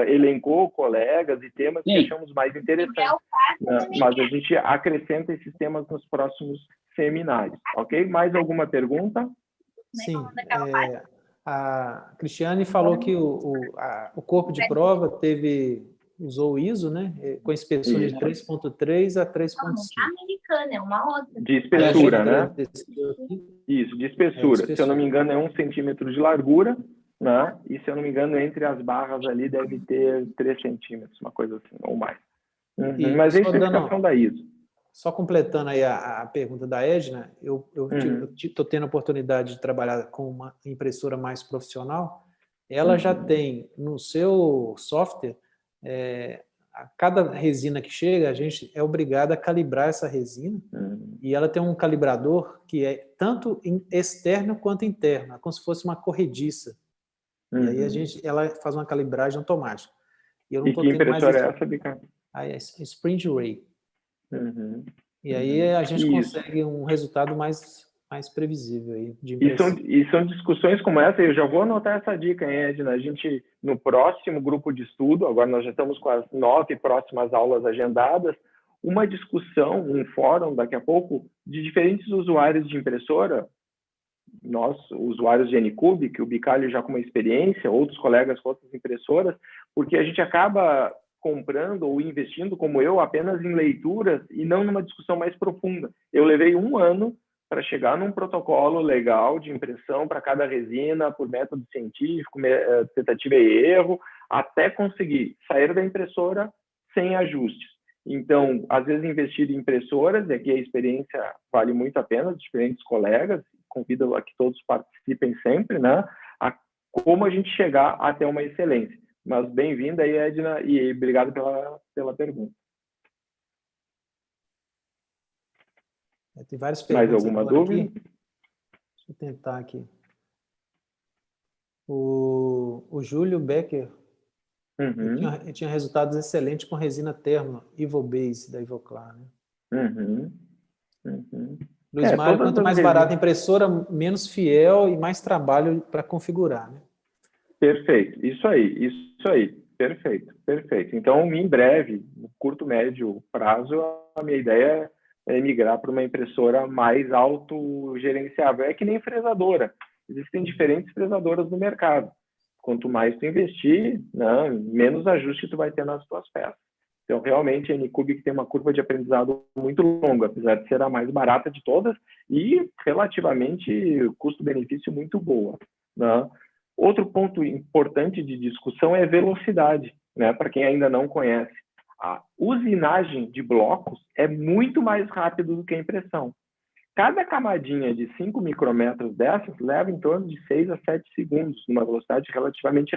elencou colegas e temas que achamos mais interessantes, né? Mas a gente acrescenta esses temas nos próximos seminários, ok? Mais alguma pergunta? Sim, a Cristiane falou que o corpo de prova usou o ISO, né? Com espessura de 3.3 a 3.5. Americana, é uma outra. De espessura, né? Isso, de espessura. Se eu não me engano, é 1 centímetro de largura, né? E se eu não me engano, entre as barras ali deve ter 3 centímetros, uma coisa assim, ou mais. Mas é a especificação da ISO. Só completando aí a pergunta da Edna, eu estou tendo a oportunidade de trabalhar com uma impressora mais profissional. Ela já tem no seu software, a cada resina que chega, a gente é obrigado a calibrar essa resina, e ela tem um calibrador que é tanto externo quanto interno, é como se fosse uma corrediça. E aí ela faz uma calibragem automática. E que impressora é essa, Bica? É Sprint Ray. E aí a gente consegue um resultado mais previsível aí de impressão. E são discussões como essa, eu já vou anotar essa dica, hein, Edna? A gente, no próximo grupo de estudo, agora nós já estamos com as 9 próximas aulas agendadas, uma discussão, um fórum daqui a pouco, de diferentes usuários de impressora, nós, usuários de N-Cubic, o Bicalho já com uma experiência, outros colegas com outras impressoras, porque a gente acaba comprando ou investindo, como eu, apenas em leituras e não numa discussão mais profunda. Eu levei um ano para chegar num protocolo legal de impressão para cada resina, por método científico, tentativa e erro, até conseguir sair da impressora sem ajustes. Então, às vezes, investir em impressoras, e aqui a experiência vale muito a pena, de diferentes colegas, convido a que todos participem sempre, né? A como a gente chegar até uma excelência. Mas bem-vinda aí, Edna, e obrigado pela pergunta. Tem várias perguntas. Mais alguma dúvida? Aqui. Deixa eu tentar aqui. O Júlio Becker Uhum, tinha resultados excelentes com resina termo, Ivobase, da Ivoclar, né? uhum, uhum. Luiz Mário, Todas quanto as mais barata a resinas. impressora, menos fiel e mais trabalho para configurar, né? Perfeito, isso aí, perfeito, perfeito. Então, em breve, no curto, médio prazo, a minha ideia é migrar para uma impressora mais autogerenciável. É que nem fresadora. Existem diferentes fresadoras no mercado. Quanto mais tu investir, né, menos ajuste tu vai ter nas tuas peças. Então, realmente, a Anycubic tem uma curva de aprendizado muito longa, apesar de ser a mais barata de todas e relativamente custo-benefício muito boa, né? Outro ponto importante de discussão é velocidade, né? Para quem ainda não conhece, a usinagem de blocos é muito mais rápido do que a impressão. Cada camadinha de 5 micrômetros dessas leva em torno de 6 a 7 segundos, numa velocidade relativamente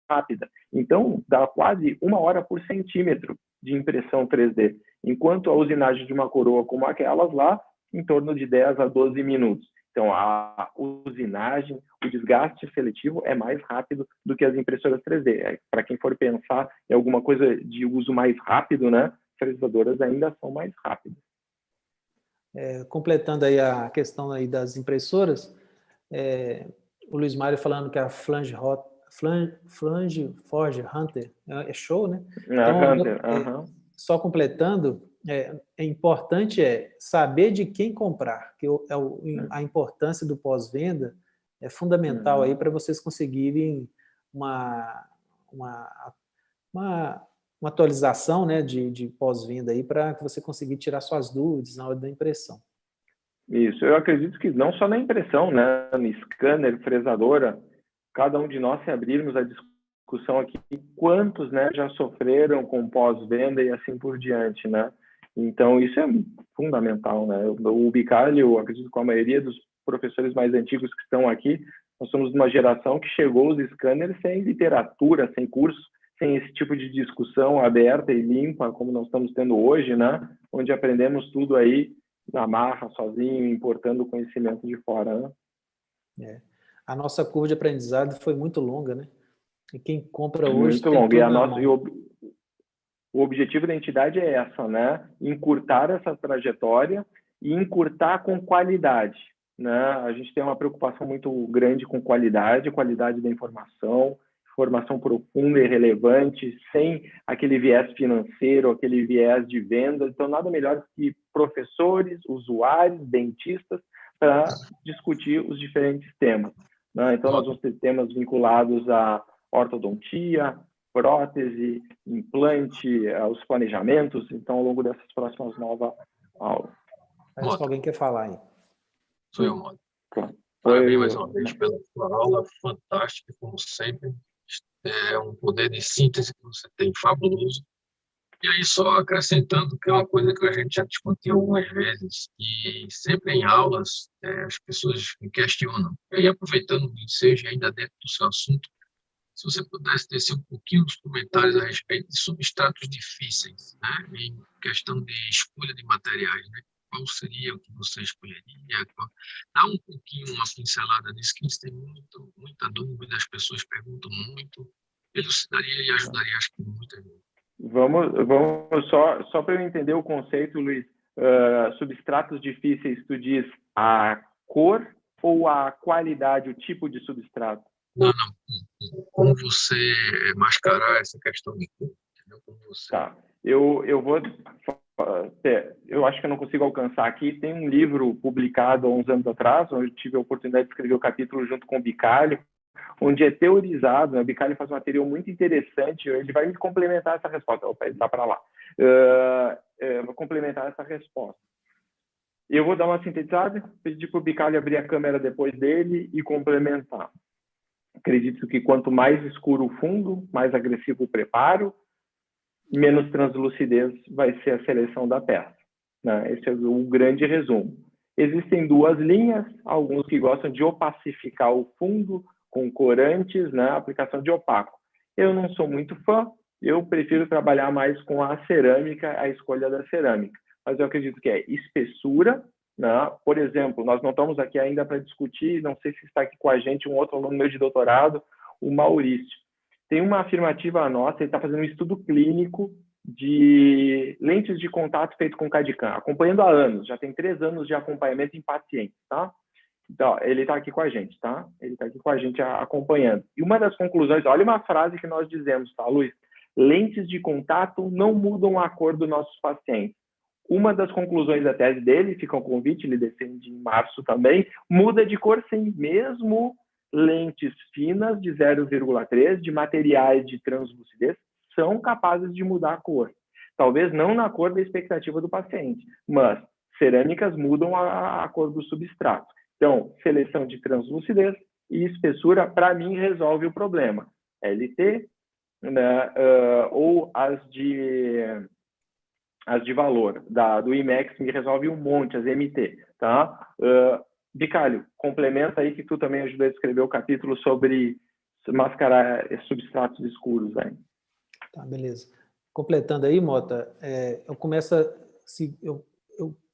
rápida. Então, dá quase 1 hora por centímetro de impressão 3D, enquanto a usinagem de uma coroa como aquelas lá, em torno de 10 a 12 minutos. Então, a usinagem, o desgaste seletivo é mais rápido do que as impressoras 3D. Para quem for pensar em alguma coisa de uso mais rápido, né, fresadoras ainda são mais rápidas. Completando aí a questão aí das impressoras, o Luiz Mário falando que a Flange Forge Hunter é show, né? Então, Hunter, só completando, importante saber de quem comprar, que a importância do pós-venda é fundamental aí para vocês conseguirem uma atualização, né, de pós-venda aí para que você conseguir tirar suas dúvidas na hora da impressão. Isso, eu acredito que não só na impressão, né, no scanner, fresadora, cada um de nós, se abrirmos a discussão aqui, quantos, né, já sofreram com pós-venda e assim por diante, né? Então, isso é fundamental, né? O Bicalho, eu acredito que com a maioria dos professores mais antigos que estão aqui, nós somos uma geração que chegou aos scanners sem literatura, sem curso, sem esse tipo de discussão aberta e limpa, como nós estamos tendo hoje, né? Onde aprendemos tudo aí na marra, sozinho, importando conhecimento de fora, né? A nossa curva de aprendizado foi muito longa, né? E quem compra hoje Muito tem longo. E tudo na mão. O objetivo da entidade é essa, né? Encurtar essa trajetória e encurtar com qualidade, né? A gente tem uma preocupação muito grande com qualidade da informação profunda e relevante, sem aquele viés financeiro, aquele viés de venda. Então, nada melhor que professores, usuários, dentistas, para discutir os diferentes temas, né? Então, nós vamos ter temas vinculados à ortodontia, prótese, implante, os planejamentos. Então, ao longo dessas próximas 9 aulas. Parece que alguém quer falar aí. Sou eu, Mota. Claro. Parabéns mais uma vez pela sua aula, fantástica, como sempre. É um poder de síntese que você tem fabuloso. E aí, só acrescentando que é uma coisa que a gente já discutiu algumas vezes, e sempre em aulas as pessoas me questionam. E aí, aproveitando que seja ainda dentro do seu assunto, se você pudesse descer um pouquinho nos comentários a respeito de substratos difíceis, né, em questão de escolha de materiais, né? Qual seria o que você escolheria? Dá um pouquinho uma pincelada nisso, que isso tem muita dúvida, as pessoas perguntam muito, elucidaria e ajudaria, acho que muita gente. Vamos só para eu entender o conceito, Luiz. Substratos difíceis, tu diz a cor ou a qualidade, o tipo de substrato? Não. Como você mascarar essa questão de cor? Como você... Tá. Eu acho que eu não consigo alcançar aqui. Tem um livro publicado há uns anos atrás, onde eu tive a oportunidade de escrever o capítulo junto com o Bicalho, onde é teorizado, né? O Bicalho faz um material muito interessante, ele vai me complementar essa resposta. Opa, ele está para lá. Vou complementar essa resposta. Eu vou dar uma sintetizada, pedir para o Bicalho abrir a câmera depois dele e complementar. Acredito que quanto mais escuro o fundo, mais agressivo o preparo, menos translucidez vai ser a seleção da peça, né? Esse é o grande resumo. Existem duas linhas, alguns que gostam de opacificar o fundo com corantes, né? Aplicação de opaco. Eu não sou muito fã, eu prefiro trabalhar mais com a cerâmica, a escolha da cerâmica. Mas eu acredito que é espessura né? Por exemplo, nós não estamos aqui ainda para discutir, não sei se está aqui com a gente um outro aluno meu de doutorado, o Maurício. Tem uma afirmativa nossa, ele está fazendo um estudo clínico de lentes de contato feito com CAD/CAM, acompanhando há anos, já tem 3 anos de acompanhamento em pacientes, tá? Então, ele está aqui com a gente, tá? Ele está aqui com a gente acompanhando. E uma das conclusões, olha uma frase que nós dizemos, tá, Luiz? Lentes de contato não mudam a cor dos nossos pacientes. Uma das conclusões da tese dele, fica um convite, ele defende em março também, muda de cor sim, mesmo lentes finas de 0,3, de materiais de translucidez, são capazes de mudar a cor. Talvez não na cor da expectativa do paciente, mas cerâmicas mudam a cor do substrato. Então, seleção de translucidez e espessura, para mim, resolve o problema. LT, né, ou as de valor, do IMEX me resolve um monte, as MT, tá? Bicalho, complementa aí que tu também ajudou a escrever o capítulo sobre mascarar substratos escuros aí. Tá, beleza. Completando aí, Mota, eu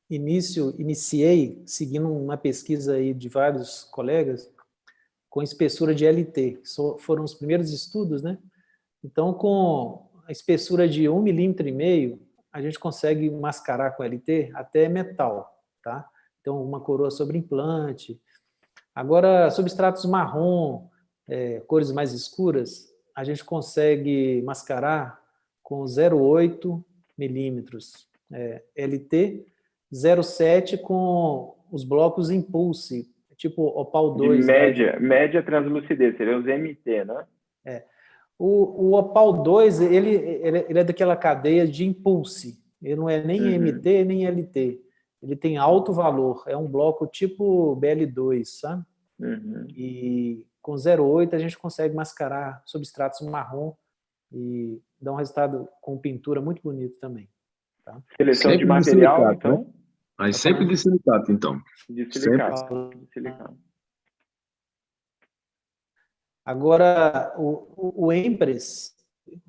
iniciei seguindo uma pesquisa aí de vários colegas com espessura de LT, foram os primeiros estudos, né? Então, com a espessura de 1,5 milímetro, a gente consegue mascarar com LT até metal, tá? Então, uma coroa sobre implante. Agora, substratos marrom, cores mais escuras, a gente consegue mascarar com 0,8 milímetros LT, 0,7 com os blocos Impulse, tipo Opal 2. De média translucidez, seriam os MT, né? O Opal 2, ele é daquela cadeia de Impulse. Ele não é nem MT, nem LT. Ele tem alto valor. É um bloco tipo BL2, sabe? E com 0,8 a gente consegue mascarar substratos marrom e dar um resultado com pintura muito bonito também. Tá? Seleção sempre de material, silicato, então? Né? Mas sempre de silicato, então. De silicato. Sempre. De silicato. Agora, o Empress,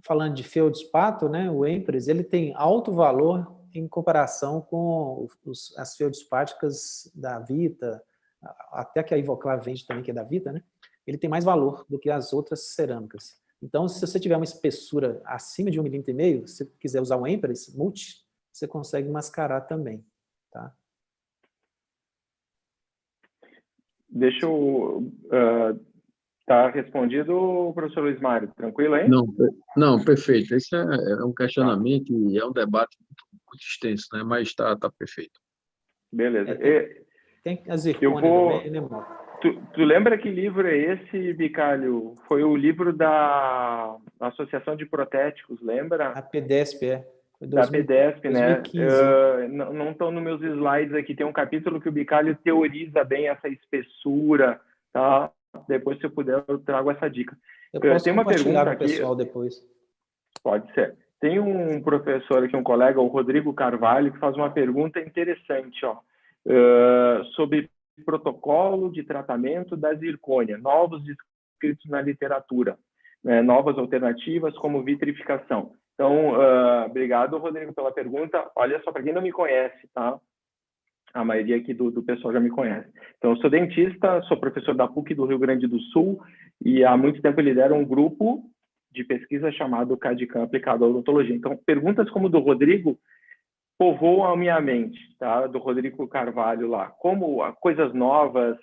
falando de feldspato, né, o Empress, ele tem alto valor em comparação com as feldspáticas da Vita, até que a Ivoclar vende também, que é da Vita, né? Ele tem mais valor do que as outras cerâmicas. Então, se você tiver uma espessura acima de 1,5 milímetro, se você quiser usar o Empress Multi, você consegue mascarar também, tá? Deixa eu... Tá respondido, professor Luiz Mário? Tranquilo aí? Não, perfeito. Esse é um questionamento e é um debate muito extenso, né? Mas está perfeito. Beleza. Tem a zircônia também, né, Mota? Tu lembra que livro é esse, Bicalho? Foi o livro da Associação de Protéticos, lembra? A PDESP, Foi da PDESP, 2015. né? Não estão nos meus slides aqui. Tem um capítulo que o Bicalho teoriza bem essa espessura, tá? Depois, se eu puder, eu trago essa dica. Eu posso Tem uma compartilhar pergunta com o pessoal depois. Pode ser. Tem um professor aqui, um colega, o Rodrigo Carvalho, que faz uma pergunta interessante, ó, sobre protocolo de tratamento da zircônia, novos descritos na literatura, né, novas alternativas como vitrificação. Então, obrigado, Rodrigo, pela pergunta. Olha só, para quem não me conhece, tá? A maioria aqui do pessoal já me conhece. Então, eu sou dentista, sou professor da PUC do Rio Grande do Sul e há muito tempo lidero um grupo de pesquisa chamado CAD/CAM aplicado à odontologia. Então, perguntas como do Rodrigo povoam a minha mente, tá? Do Rodrigo Carvalho lá. Como coisas novas,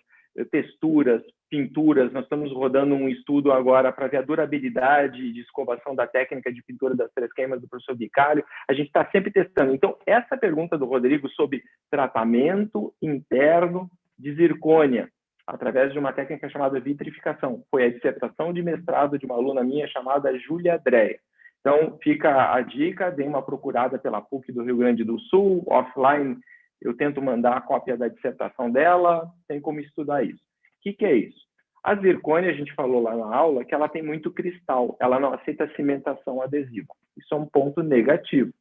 texturas, pinturas. Nós estamos rodando um estudo agora para ver a durabilidade de escovação da técnica de pintura das 3 queimas do professor Bicalho. A gente está sempre testando. Então, essa pergunta do Rodrigo sobre tratamento interno de zircônia, através de uma técnica chamada vitrificação. Foi a dissertação de mestrado de uma aluna minha chamada Júlia Dreia. Então, fica a dica, dê uma procurada pela PUC do Rio Grande do Sul, offline, eu tento mandar a cópia da dissertação dela, tem como estudar isso. O que é isso? A zircônia, a gente falou lá na aula, que ela tem muito cristal, ela não aceita cimentação adesiva. Isso é um ponto negativo.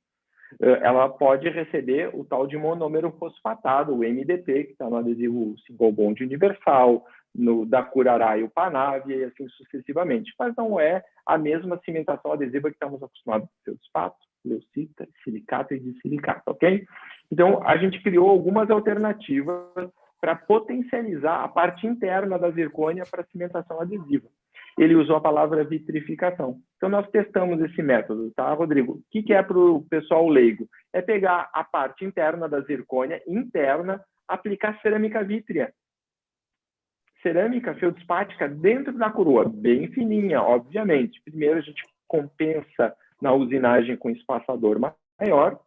Ela pode receber o tal de monômero fosfatado, o MDP, que está no adesivo single bond universal, no da Curará e o Panave, e assim sucessivamente. Mas não é a mesma cimentação adesiva que estamos acostumados com feldspato, leucita, silicato e dissilicato, ok? Então, a gente criou algumas alternativas para potencializar a parte interna da zircônia para cimentação adesiva. Ele usou a palavra vitrificação. Então, nós testamos esse método, tá, Rodrigo? O que é para o pessoal leigo? É pegar a parte interna da zircônia, interna, aplicar cerâmica vítrea. Cerâmica feldspática dentro da coroa, bem fininha, obviamente. Primeiro, a gente compensa na usinagem com espaçador maior,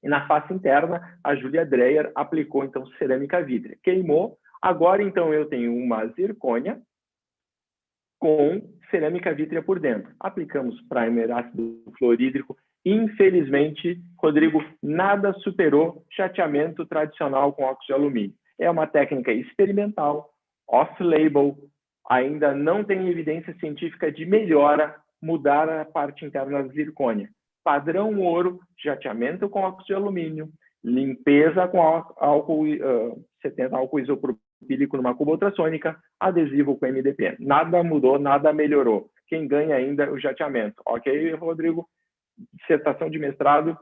e na face interna, a Júlia Dreyer aplicou, então, cerâmica vítrea. Queimou. Agora, então, eu tenho uma zircônia com cerâmica vítrea por dentro. Aplicamos primer ácido fluorídrico. Infelizmente, Rodrigo, nada superou chateamento tradicional com óxido de alumínio. É uma técnica experimental, off-label, ainda não tem evidência científica de melhora mudar a parte interna da zircônia. Padrão ouro, chateamento com óxido de alumínio, limpeza com álcool 70 álcool isopropílico numa cuba ultrassônica, adesivo com MDP. Nada mudou, nada melhorou. Quem ganha ainda é o chateamento. Ok, Rodrigo? Dissertação de mestrado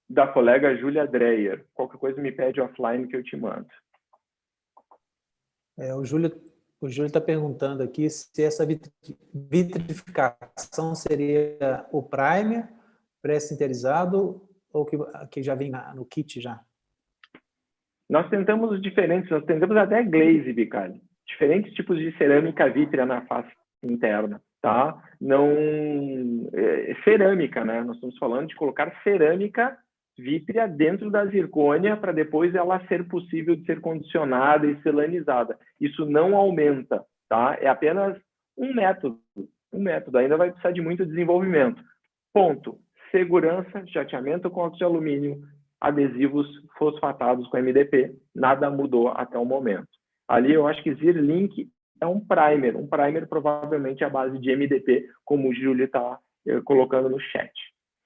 da colega Júlia Dreyer. Qualquer coisa me pede offline que eu te mando. O Júlio está perguntando aqui se essa vitrificação seria o primer pré-sinterizado ou que já vem no kit já? Nós tentamos até glaze, Bicalho. Diferentes tipos de cerâmica vítrea na face interna, tá? Não... cerâmica, né? Nós estamos falando de colocar cerâmica vítrea dentro da zircônia para depois ela ser possível de ser condicionada e selanizada. Isso não aumenta, tá? É apenas um método. Ainda vai precisar de muito desenvolvimento. Ponto. Segurança, chateamento com óxido de alumínio, adesivos fosfatados com MDP. Nada mudou até o momento. Ali eu acho que Zirlink é um primer provavelmente à base de MDP, como o Júlio está colocando no chat.